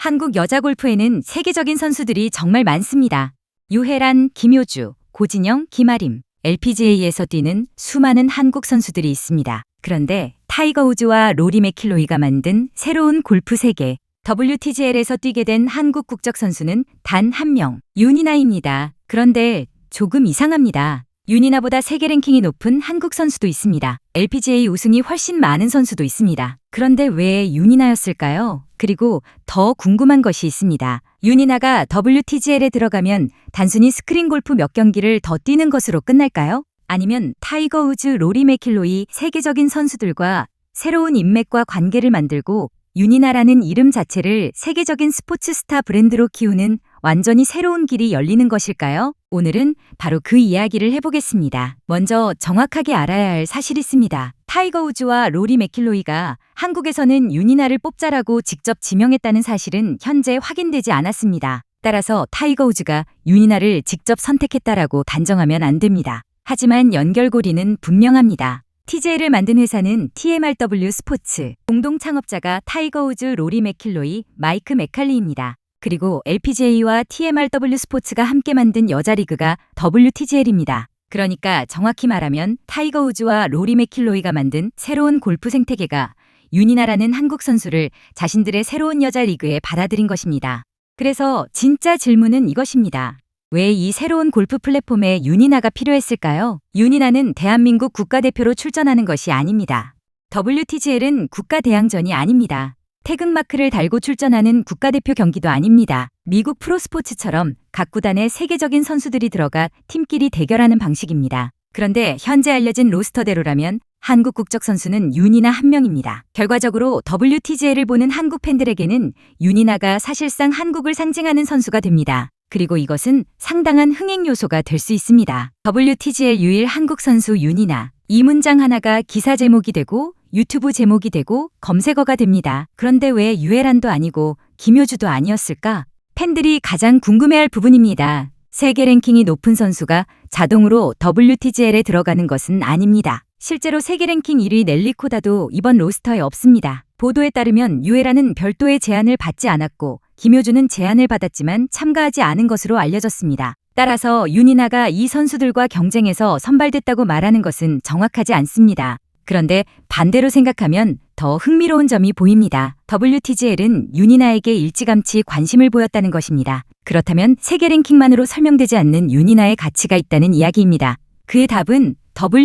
한국 여자 골프에는 세계적인 선수들이 정말 많습니다. 유혜란, 김효주, 고진영, 김아림, LPGA에서 뛰는 수많은 한국 선수들이 있습니다. 그런데 타이거 우즈와 로리 맥킬로이가 만든 새로운 골프 세계, WTGL에서 뛰게 된 한국 국적 선수는 단 한 명, 윤이나입니다. 그런데 조금 이상합니다. 윤이나보다 세계 랭킹이 높은 한국 선수도 있습니다. LPGA 우승이 훨씬 많은 선수도 있습니다. 그런데 왜 윤이나였을까요? 그리고 더 궁금한 것이 있습니다. 윤이나가 WTGL에 들어가면 단순히 스크린 골프 몇 경기를 더 뛰는 것으로 끝날까요? 아니면 타이거 우즈, 로리 맥킬로이 세계적인 선수들과 새로운 인맥과 관계를 만들고 윤이나라는 이름 자체를 세계적인 스포츠 스타 브랜드로 키우는 완전히 새로운 길이 열리는 것일까요? 오늘은 바로 그 이야기를 해보겠습니다. 먼저 정확하게 알아야 할 사실이 있습니다. 타이거 우즈와 로리 맥킬로이가 한국에서는 윤이나를 뽑자라고 직접 지명했다는 사실은 현재 확인되지 않았습니다. 따라서 타이거 우즈가 윤이나를 직접 선택했다라고 단정하면 안 됩니다. 하지만 연결고리는 분명합니다. TJ를 만든 회사는 TMRW 스포츠, 공동 창업자가 타이거 우즈, 로리 맥킬로이, 마이크 맥칼리입니다. 그리고 LPGA와 TMRW 스포츠가 함께 만든 여자 리그가 WTGL입니다. 그러니까 정확히 말하면 타이거 우즈와 로리 맥킬로이가 만든 새로운 골프 생태계가 윤이나라는 한국 선수를 자신들의 새로운 여자 리그에 받아들인 것입니다. 그래서 진짜 질문은 이것입니다. 왜 이 새로운 골프 플랫폼에 윤이나가 필요했을까요? 윤이나는 대한민국 국가대표로 출전하는 것이 아닙니다. WTGL은 국가대항전이 아닙니다. 태극마크를 달고 출전하는 국가대표 경기도 아닙니다. 미국 프로스포츠처럼 각 구단의 세계적인 선수들이 들어가 팀끼리 대결하는 방식입니다. 그런데 현재 알려진 로스터대로라면 한국 국적 선수는 윤이나 한 명입니다. 결과적으로 WTGL을 보는 한국 팬들에게는 윤이나가 사실상 한국을 상징하는 선수가 됩니다. 그리고 이것은 상당한 흥행 요소가 될 수 있습니다. WTGL 유일 한국 선수 윤이나. 이 문장 하나가 기사 제목이 되고 유튜브 제목이 되고 검색어가 됩니다. 그런데 왜 유혜란도 아니고 김효주도 아니었을까? 팬들이 가장 궁금해할 부분입니다. 세계 랭킹이 높은 선수가 자동으로 WTGL에 들어가는 것은 아닙니다. 실제로 세계 랭킹 1위 넬리 코다도 이번 로스터에 없습니다. 보도에 따르면 유혜란은 별도의 제안을 받지 않았고 김효주는 제안을 받았지만 참가하지 않은 것으로 알려졌습니다. 따라서 윤이나가 이 선수들과 경쟁해서 선발됐다고 말하는 것은 정확하지 않습니다. 그런데 반대로 생각하면 더 흥미로운 점이 보입니다. WTGL은 윤이나에게 일찌감치 관심을 보였다는 것입니다. 그렇다면 세계 랭킹만으로 설명되지 않는 윤이나의 가치가 있다는 이야기입니다. 그의 답은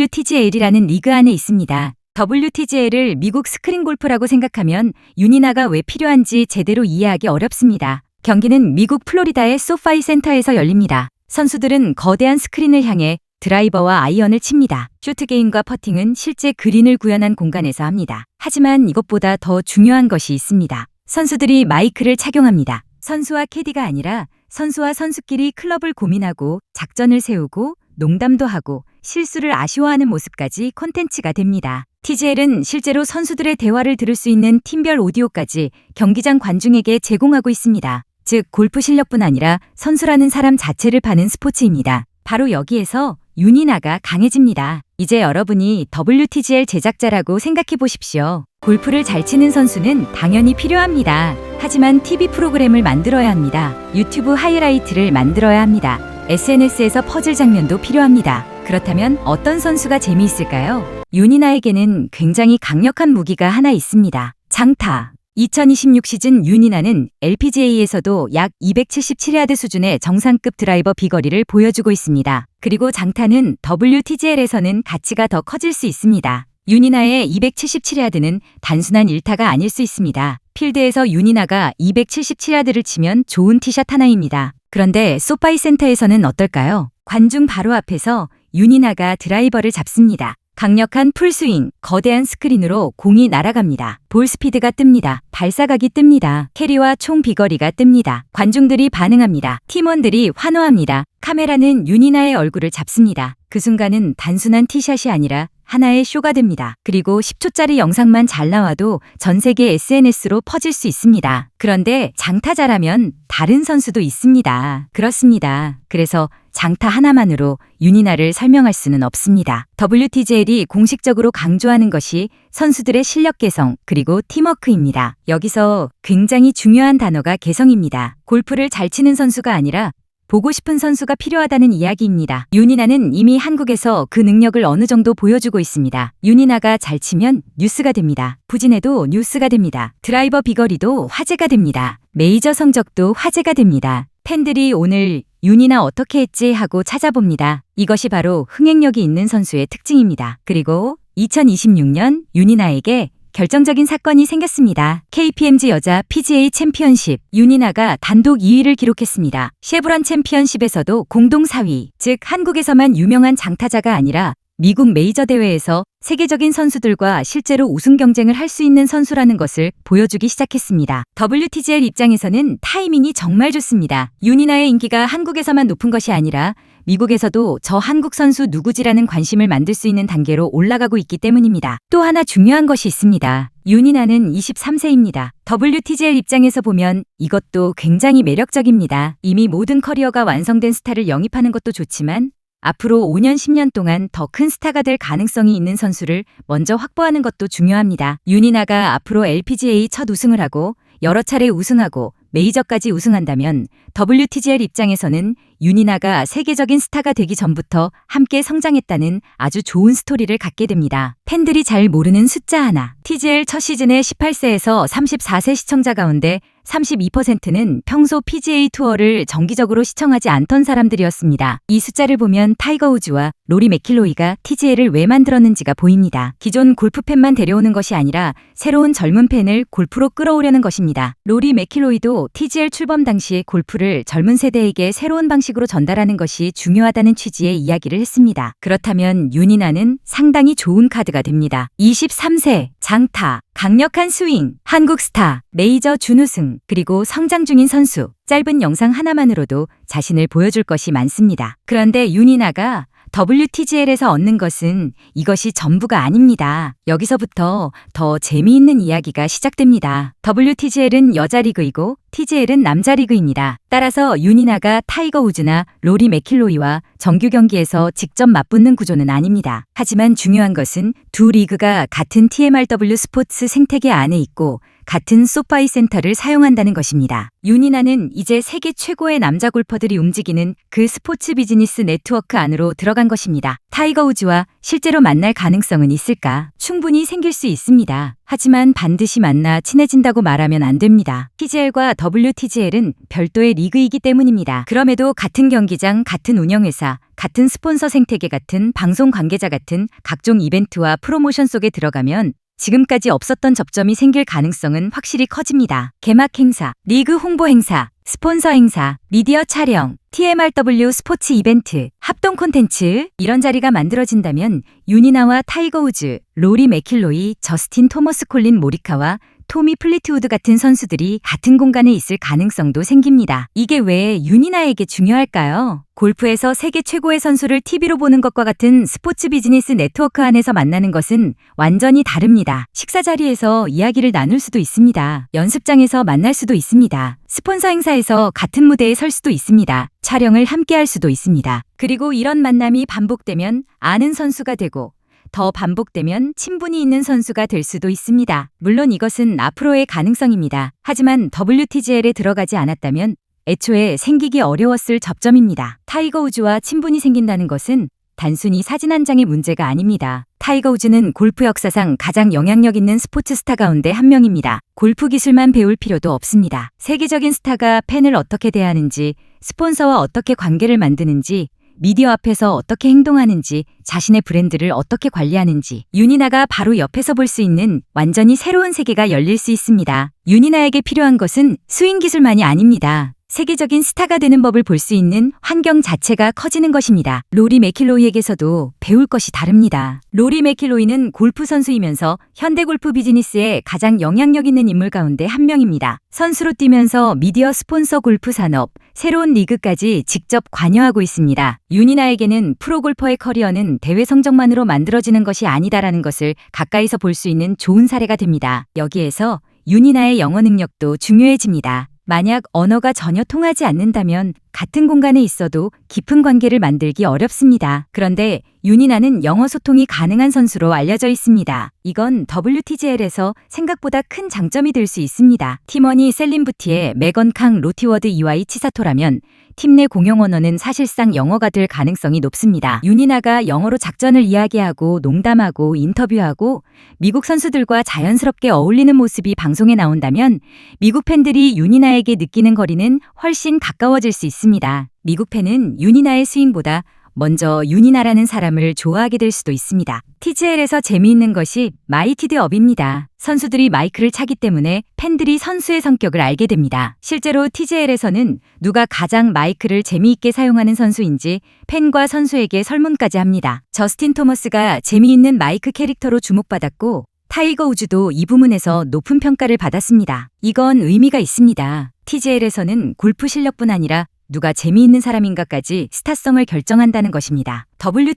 WTGL이라는 리그 안에 있습니다. WTGL을 미국 스크린 골프라고 생각하면 윤이나가 왜 필요한지 제대로 이해하기 어렵습니다. 경기는 미국 플로리다의 소파이 센터에서 열립니다. 선수들은 거대한 스크린을 향해 드라이버와 아이언을 칩니다. 쇼트게임과 퍼팅은 실제 그린을 구현한 공간에서 합니다. 하지만 이것보다 더 중요한 것이 있습니다. 선수들이 마이크를 착용합니다. 선수와 캐디가 아니라 선수와 선수끼리 클럽을 고민하고 작전을 세우고 농담도 하고 실수를 아쉬워하는 모습까지 콘텐츠가 됩니다. TGL은 실제로 선수들의 대화를 들을 수 있는 팀별 오디오까지 경기장 관중에게 제공하고 있습니다. 즉 골프 실력뿐 아니라 선수라는 사람 자체를 파는 스포츠입니다. 바로 여기에서 윤이나가 강해집니다. 이제 여러분이 WTGL 제작자라고 생각해 보십시오. 골프를 잘 치는 선수는 당연히 필요합니다. 하지만 TV 프로그램을 만들어야 합니다. 유튜브 하이라이트를 만들어야 합니다. SNS에서 퍼즐 장면도 필요합니다. 그렇다면 어떤 선수가 재미있을까요? 윤이나에게는 굉장히 강력한 무기가 하나 있습니다. 장타. 2026 시즌 윤이나는 LPGA에서도 약 277야드 수준의 정상급 드라이버 비거리를 보여주고 있습니다. 그리고 장타는 WTGL에서는 가치가 더 커질 수 있습니다. 윤이나의 277야드는 단순한 일타가 아닐 수 있습니다. 필드에서 윤이나가 277야드를 치면 좋은 티샷 하나입니다. 그런데 소파이 센터에서는 어떨까요? 관중 바로 앞에서 윤이나가 드라이버를 잡습니다. 강력한 풀스윙, 거대한 스크린으로 공이 날아갑니다. 볼 스피드가 뜹니다. 발사각이 뜹니다. 캐리와 총 비거리가 뜹니다. 관중들이 반응합니다. 팀원들이 환호합니다. 카메라는 윤이나의 얼굴을 잡습니다. 그 순간은 단순한 티샷이 아니라 하나의 쇼가 됩니다. 그리고 10초짜리 영상만 잘 나와도 전 세계 SNS로 퍼질 수 있습니다. 그런데 장타자라면 다른 선수도 있습니다. 그렇습니다. 그래서 장타 하나만으로 윤이나를 설명할 수는 없습니다. WTJL이 공식적으로 강조하는 것이 선수들의 실력 개성 그리고 팀워크입니다. 여기서 굉장히 중요한 단어가 개성입니다. 골프를 잘 치는 선수가 아니라 보고 싶은 선수가 필요하다는 이야기입니다. 윤이나는 이미 한국에서 그 능력을 어느 정도 보여주고 있습니다. 윤이나가 잘 치면 뉴스가 됩니다. 부진해도 뉴스가 됩니다. 드라이버 비거리도 화제가 됩니다. 메이저 성적도 화제가 됩니다. 팬들이 오늘 윤이나 어떻게 했지 하고 찾아봅니다. 이것이 바로 흥행력이 있는 선수의 특징입니다. 그리고 2026년 윤이나에게 결정적인 사건이 생겼습니다. KPMG 여자 PGA 챔피언십 윤이나가 단독 2위를 기록했습니다. 쉐브론 챔피언십에서도 공동 4위, 즉 한국에서만 유명한 장타자가 아니라 미국 메이저 대회에서 세계적인 선수들과 실제로 우승 경쟁을 할 수 있는 선수라는 것을 보여주기 시작했습니다. WTGL 입장에서는 타이밍이 정말 좋습니다. 윤이나의 인기가 한국에서만 높은 것이 아니라 미국에서도 저 한국 선수 누구지라는 관심을 만들 수 있는 단계로 올라가고 있기 때문입니다. 또 하나 중요한 것이 있습니다. 윤이나는 23세입니다. WTGL 입장에서 보면 이것도 굉장히 매력적입니다. 이미 모든 커리어가 완성된 스타를 영입하는 것도 좋지만 앞으로 5년, 10년 동안 더 큰 스타가 될 가능성이 있는 선수를 먼저 확보하는 것도 중요합니다. 윤이나가 앞으로 LPGA 첫 우승을 하고 여러 차례 우승하고 메이저까지 우승한다면 WTGL 입장에서는 윤이나가 세계적인 스타가 되기 전부터 함께 성장했다는 아주 좋은 스토리를 갖게 됩니다. 팬들이 잘 모르는 숫자 하나. TGL 첫 시즌에 18세에서 34세 시청자 가운데 32%는 평소 PGA 투어를 정기적으로 시청하지 않던 사람들이었습니다. 이 숫자를 보면 타이거 우즈와 로리 맥킬로이가 TGL을 왜 만들었는지가 보입니다. 기존 골프 팬만 데려오는 것이 아니라 새로운 젊은 팬을 골프로 끌어오려는 것입니다. 로리 맥킬로이도 TGL 출범 당시 골프를 젊은 세대에게 새로운 방식으로 전달하는 것이 중요하다는 취지의 이야기를 했습니다. 그렇다면 윤이나는 상당히 좋은 카드가 됩니다. 23세, 장타, 강력한 스윙, 한국 스타, 메이저 준우승, 그리고 성장 중인 선수. 짧은 영상 하나만으로도 자신을 보여줄 것이 많습니다. 그런데 윤이나가 WTGL에서 얻는 것은 이것이 전부가 아닙니다. 여기서부터 더 재미있는 이야기가 시작됩니다. WTGL은 여자 리그이고 TGL은 남자 리그입니다. 따라서 윤이나가 타이거 우즈나 로리 맥킬로이와 정규 경기에서 직접 맞붙는 구조는 아닙니다. 하지만 중요한 것은 두 리그가 같은 TMRW 스포츠 생태계 안에 있고 같은 소파이 센터를 사용한다는 것입니다. 윤이나는 이제 세계 최고의 남자 골퍼들이 움직이는 그 스포츠 비즈니스 네트워크 안으로 들어간 것입니다. 타이거 우즈와 실제로 만날 가능성은 있을까? 충분히 생길 수 있습니다. 하지만 반드시 만나 친해진다고 말하면 안 됩니다. TGL과 WTGL은 별도의 리그이기 때문입니다. 그럼에도 같은 경기장, 같은 운영회사, 같은 스폰서 생태계 같은 방송 관계자 같은 각종 이벤트와 프로모션 속에 들어가면 지금까지 없었던 접점이 생길 가능성은 확실히 커집니다. 개막 행사, 리그 홍보 행사, 스폰서 행사, 미디어 촬영, TMRW 스포츠 이벤트, 합동 콘텐츠 이런 자리가 만들어진다면 윤이나와 타이거 우즈, 로리 맥킬로이, 저스틴 토머스 콜린 모리카와 토미 플리트우드 같은 선수들이 같은 공간에 있을 가능성도 생깁니다. 이게 왜 윤이나에게 중요할까요? 골프에서 세계 최고의 선수를 TV로 보는 것과 같은 스포츠 비즈니스 네트워크 안에서 만나는 것은 완전히 다릅니다. 식사 자리에서 이야기를 나눌 수도 있습니다. 연습장에서 만날 수도 있습니다. 스폰서 행사에서 같은 무대에 설 수도 있습니다. 촬영을 함께 할 수도 있습니다. 그리고 이런 만남이 반복되면 아는 선수가 되고 더 반복되면 친분이 있는 선수가 될 수도 있습니다. 물론 이것은 앞으로의 가능성입니다. 하지만 WTGL에 들어가지 않았다면 애초에 생기기 어려웠을 접점입니다. 타이거 우즈와 친분이 생긴다는 것은 단순히 사진 한 장의 문제가 아닙니다. 타이거 우즈는 골프 역사상 가장 영향력 있는 스포츠 스타 가운데 한 명입니다. 골프 기술만 배울 필요도 없습니다. 세계적인 스타가 팬을 어떻게 대하는지, 스폰서와 어떻게 관계를 만드는지, 미디어 앞에서 어떻게 행동하는지, 자신의 브랜드를 어떻게 관리하는지 윤이나가 바로 옆에서 볼 수 있는 완전히 새로운 세계가 열릴 수 있습니다. 윤이나에게 필요한 것은 스윙 기술만이 아닙니다. 세계적인 스타가 되는 법을 볼 수 있는 환경 자체가 커지는 것입니다. 로리 맥킬로이에게서도 배울 것이 다릅니다. 로리 맥킬로이는 골프 선수이면서 현대 골프 비즈니스에 가장 영향력 있는 인물 가운데 한 명입니다. 선수로 뛰면서 미디어 스폰서 골프 산업, 새로운 리그까지 직접 관여하고 있습니다. 윤이나에게는 프로골퍼의 커리어는 대회 성적만으로 만들어지는 것이 아니다라는 것을 가까이서 볼 수 있는 좋은 사례가 됩니다. 여기에서 윤이나의 영어 능력도 중요해집니다. 만약 언어가 전혀 통하지 않는다면 같은 공간에 있어도 깊은 관계를 만들기 어렵습니다. 그런데 윤이나는 영어 소통이 가능한 선수로 알려져 있습니다. 이건 WTGL에서 생각보다 큰 장점이 될 수 있습니다. 팀원이 셀린 부티에 메건 캉 로티워드 이와이 치사토라면 팀 내 공용 언어는 사실상 영어가 될 가능성이 높습니다. 윤이나가 영어로 작전을 이야기하고 농담하고 인터뷰하고 미국 선수들과 자연스럽게 어울리는 모습이 방송에 나온다면 미국 팬들이 윤이나에게 느끼는 거리는 훨씬 가까워질 수 있습니다. 미국 팬은 윤이나의 스윙보다 먼저 윤이나라는 사람을 좋아하게 될 수도 있습니다. TGL에서 재미있는 것이 마이티드 업입니다. 선수들이 마이크를 차기 때문에 팬들이 선수의 성격을 알게 됩니다. 실제로 TGL에서는 누가 가장 마이크를 재미있게 사용하는 선수인지 팬과 선수에게 설문까지 합니다. 저스틴 토머스가 재미있는 마이크 캐릭터로 주목받았고 타이거 우즈도 이 부문에서 높은 평가를 받았습니다. 이건 의미가 있습니다. TGL에서는 골프 실력뿐 아니라 누가 재미있는 사람인가까지 스타성을 결정한다는 것입니다.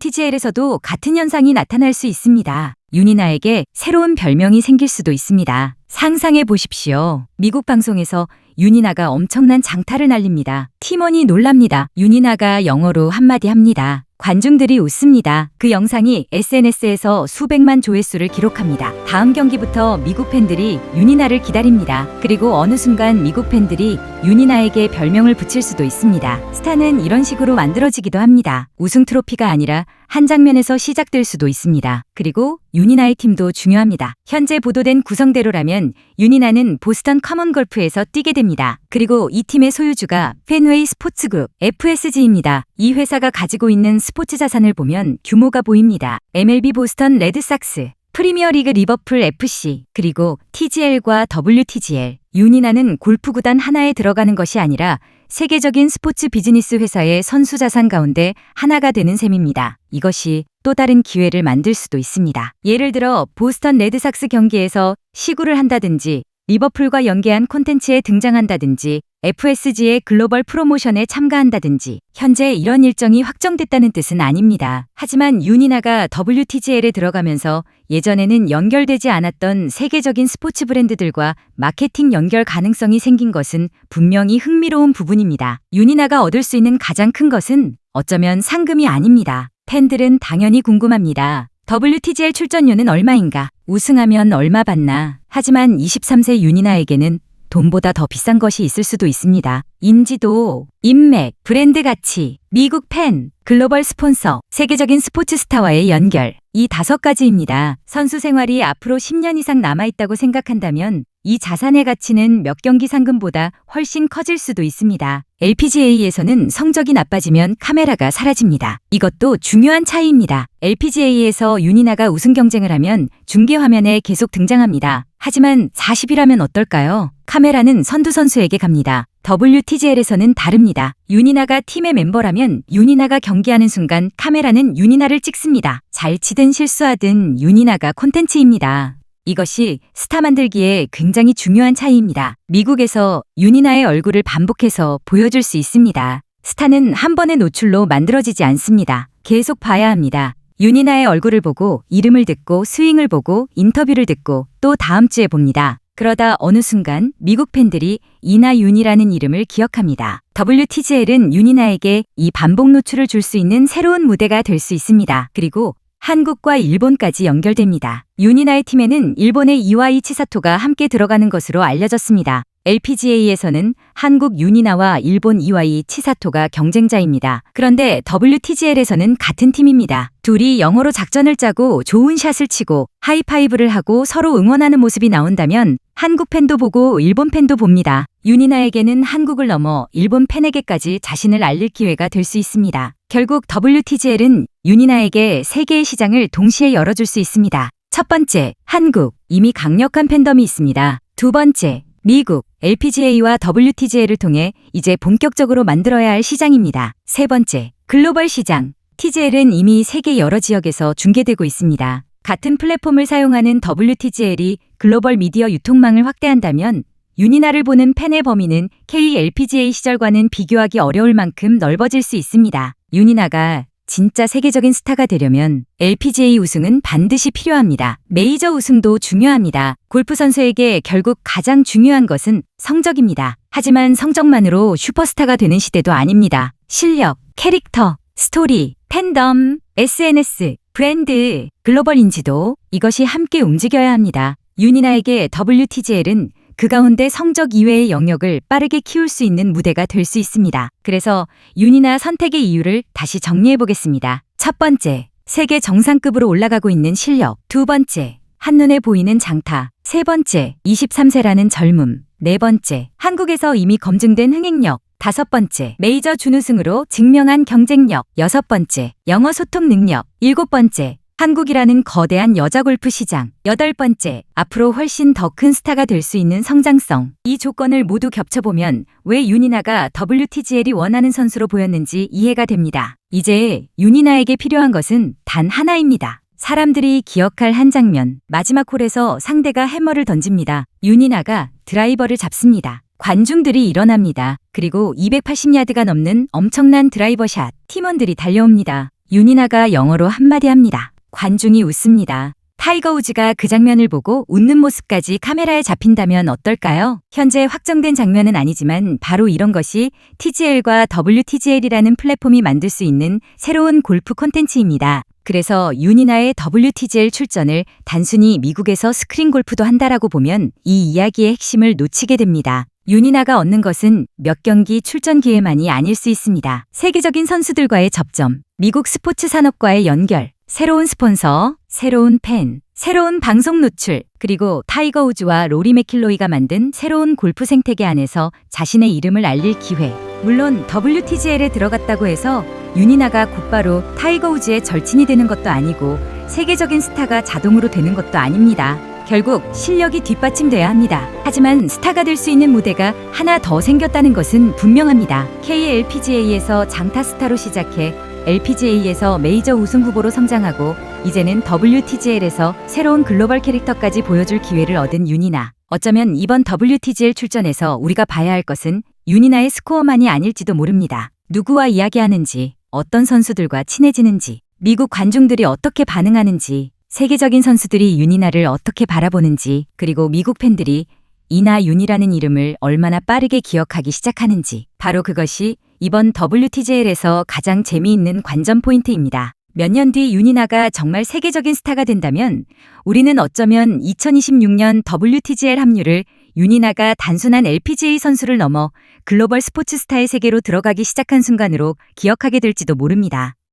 WTGL에서도 같은 현상이 나타날 수 있습니다. 윤이나에게 새로운 별명이 생길 수도 있습니다. 상상해 보십시오. 미국 방송에서 윤이나가 엄청난 장타를 날립니다. 팀원이 놀랍니다. 윤이나가 영어로 한마디 합니다. 관중들이 웃습니다. 그 영상이 SNS에서 수백만 조회수를 기록합니다. 다음 경기부터 미국 팬들이 윤이나를 기다립니다. 그리고 어느 순간 미국 팬들이 윤이나에게 별명을 붙일 수도 있습니다. 스타는 이런 식으로 만들어지기도 합니다. 우승 트로피가 아니라 한 장면에서 시작될 수도 있습니다. 그리고 윤이나의 팀도 중요합니다. 현재 보도된 구성대로라면 윤이나는 보스턴 커먼 골프에서 뛰게 됩니다. 그리고 이 팀의 소유주가 펜웨이 스포츠그룹 FSG입니다. 이 회사가 가지고 있는 스포츠 자산을 보면 규모가 보입니다. MLB 보스턴 레드삭스, 프리미어리그 리버풀 FC, 그리고 TGL과 WTGL. 윤이나는 골프 구단 하나에 들어가는 것이 아니라 세계적인 스포츠 비즈니스 회사의 선수 자산 가운데 하나가 되는 셈입니다. 이것이 또 다른 기회를 만들 수도 있습니다. 예를 들어 보스턴 레드삭스 경기에서 시구를 한다든지 리버풀과 연계한 콘텐츠에 등장한다든지 FSG의 글로벌 프로모션에 참가한다든지. 현재 이런 일정이 확정됐다는 뜻은 아닙니다. 하지만 윤이나가 WTGL에 들어가면서 예전에는 연결되지 않았던 세계적인 스포츠 브랜드들과 마케팅 연결 가능성이 생긴 것은 분명히 흥미로운 부분입니다. 윤이나가 얻을 수 있는 가장 큰 것은 어쩌면 상금이 아닙니다. 팬들은 당연히 궁금합니다. WTGL 출전료는 얼마인가? 우승하면 얼마 받나? 하지만 23세 윤이나에게는 돈보다 더 비싼 것이 있을 수도 있습니다. 인지도, 인맥, 브랜드 가치, 미국 팬, 글로벌 스폰서, 세계적인 스포츠 스타와의 연결. 이 5가지입니다. 선수 생활이 앞으로 10년 이상 남아있다고 생각한다면 이 자산의 가치는 몇 경기 상금보다 훨씬 커질 수도 있습니다. LPGA에서는 성적이 나빠지면 카메라가 사라집니다. 이것도 중요한 차이입니다. LPGA에서 윤이나가 우승 경쟁을 하면 중계 화면에 계속 등장합니다. 하지만 40이라면 어떨까요? 카메라는 선두 선수에게 갑니다. WTGL에서는 다릅니다. 윤이나가 팀의 멤버라면 윤이나가 경기하는 순간 카메라는 윤이나를 찍습니다. 잘 치든 실수하든 윤이나가 콘텐츠입니다. 이것이 스타 만들기에 굉장히 중요한 차이입니다. 미국에서 윤이나의 얼굴을 반복해서 보여줄 수 있습니다. 스타는 한 번의 노출로 만들어지지 않습니다. 계속 봐야 합니다. 윤이나의 얼굴을 보고 이름을 듣고 스윙을 보고 인터뷰를 듣고 또 다음 주에 봅니다. 그러다 어느 순간 미국 팬들이 이나윤이라는 이름을 기억합니다. WTGL은 윤이나에게 이 반복 노출을 줄 수 있는 새로운 무대가 될 수 있습니다. 그리고 한국과 일본까지 연결됩니다. 윤이나의 팀에는 일본의 이와이 치사토가 함께 들어가는 것으로 알려졌습니다. LPGA에서는 한국 윤이나와 일본 이와이 치사토가 경쟁자입니다. 그런데 WTGL에서는 같은 팀입니다. 둘이 영어로 작전을 짜고 좋은 샷을 치고 하이파이브를 하고 서로 응원하는 모습이 나온다면 한국 팬도 보고 일본 팬도 봅니다. 윤이나에게는 한국을 넘어 일본 팬에게까지 자신을 알릴 기회가 될 수 있습니다. 결국 WTGL은 윤이나에게 세 개의 시장을 동시에 열어줄 수 있습니다. 첫 번째, 한국. 이미 강력한 팬덤이 있습니다. 두 번째, 미국. LPGA와 WTGA를 통해 이제 본격적으로 만들어야 할 시장입니다. 세 번째, 글로벌 시장. TGL은 이미 세계 여러 지역에서 중계되고 있습니다. 같은 플랫폼을 사용하는 WTGL이 글로벌 미디어 유통망을 확대한다면 유니나를 보는 팬의 범위는 KLPGA 시절과는 비교하기 어려울 만큼 넓어질 수 있습니다. 유니나가 진짜 세계적인 스타가 되려면 LPGA 우승은 반드시 필요합니다. 메이저 우승도 중요합니다. 골프 선수에게 결국 가장 중요한 것은 성적입니다. 하지만 성적만으로 슈퍼스타가 되는 시대도 아닙니다. 실력, 캐릭터, 스토리, 팬덤, SNS, 브랜드, 글로벌 인지도 이것이 함께 움직여야 합니다. 유니나에게 WTGL은 그 가운데 성적 이외의 영역을 빠르게 키울 수 있는 무대가 될 수 있습니다. 그래서 유니나 선택의 이유를 다시 정리해 보겠습니다. 첫 번째, 세계 정상급으로 올라가고 있는 실력. 두 번째, 한눈에 보이는 장타. 세 번째, 23세라는 젊음. 네 번째, 한국에서 이미 검증된 흥행력. 다섯 번째, 메이저 준우승으로 증명한 경쟁력. 여섯 번째, 영어 소통 능력. 일곱 번째, 한국이라는 거대한 여자 골프 시장. 여덟 번째, 앞으로 훨씬 더 큰 스타가 될 수 있는 성장성. 이 조건을 모두 겹쳐보면 왜 유니나가 WTGL이 원하는 선수로 보였는지 이해가 됩니다. 이제 유니나에게 필요한 것은 단 하나입니다. 사람들이 기억할 한 장면. 마지막 홀에서 상대가 해머를 던집니다. 유니나가 드라이버를 잡습니다. 관중들이 일어납니다. 그리고 280야드가 넘는 엄청난 드라이버 샷. 팀원들이 달려옵니다. 유니나가 영어로 한마디 합니다. 관중이 웃습니다. 타이거 우즈가 그 장면을 보고 웃는 모습까지 카메라에 잡힌다면 어떨까요? 현재 확정된 장면은 아니지만 바로 이런 것이 TGL과 WTGL이라는 플랫폼이 만들 수 있는 새로운 골프 콘텐츠입니다. 그래서 유니나의 WTGL 출전을 단순히 미국에서 스크린 골프도 한다라고 보면 이 이야기의 핵심을 놓치게 됩니다. 유니나가 얻는 것은 몇 경기 출전 기회만이 아닐 수 있습니다. 세계적인 선수들과의 접점, 미국 스포츠 산업과의 연결, 새로운 스폰서, 새로운 팬, 새로운 방송 노출, 그리고 타이거 우즈와 로리 맥킬로이가 만든 새로운 골프 생태계 안에서 자신의 이름을 알릴 기회. 물론 WTGL에 들어갔다고 해서 유니나가 곧바로 타이거 우즈의 절친이 되는 것도 아니고 세계적인 스타가 자동으로 되는 것도 아닙니다. 결국 실력이 뒷받침돼야 합니다. 하지만 스타가 될 수 있는 무대가 하나 더 생겼다는 것은 분명합니다. KLPGA에서 장타 스타로 시작해 LPGA에서 메이저 우승 후보로 성장하고 이제는 WTGL에서 새로운 글로벌 캐릭터까지 보여줄 기회를 얻은 유니나. 어쩌면 이번 WTGL 출전에서 우리가 봐야 할 것은 유니나의 스코어만이 아닐지도 모릅니다. 누구와 이야기하는지, 어떤 선수들과 친해지는지, 미국 관중들이 어떻게 반응하는지, 세계적인 선수들이 유니나를 어떻게 바라보는지, 그리고 미국 팬들이 이나 윤이라는 이름을 얼마나 빠르게 기억하기 시작하는지, 바로 그것이 이번 WTGL에서 가장 재미있는 관전 포인트입니다. 몇 년 뒤 유니나가 정말 세계적인 스타가 된다면 우리는 어쩌면 2026년 WTGL 합류를 유니나가 단순한 LPGA 선수를 넘어 글로벌 스포츠 스타의 세계로 들어가기 시작한 순간으로 기억하게 될지도 모릅니다.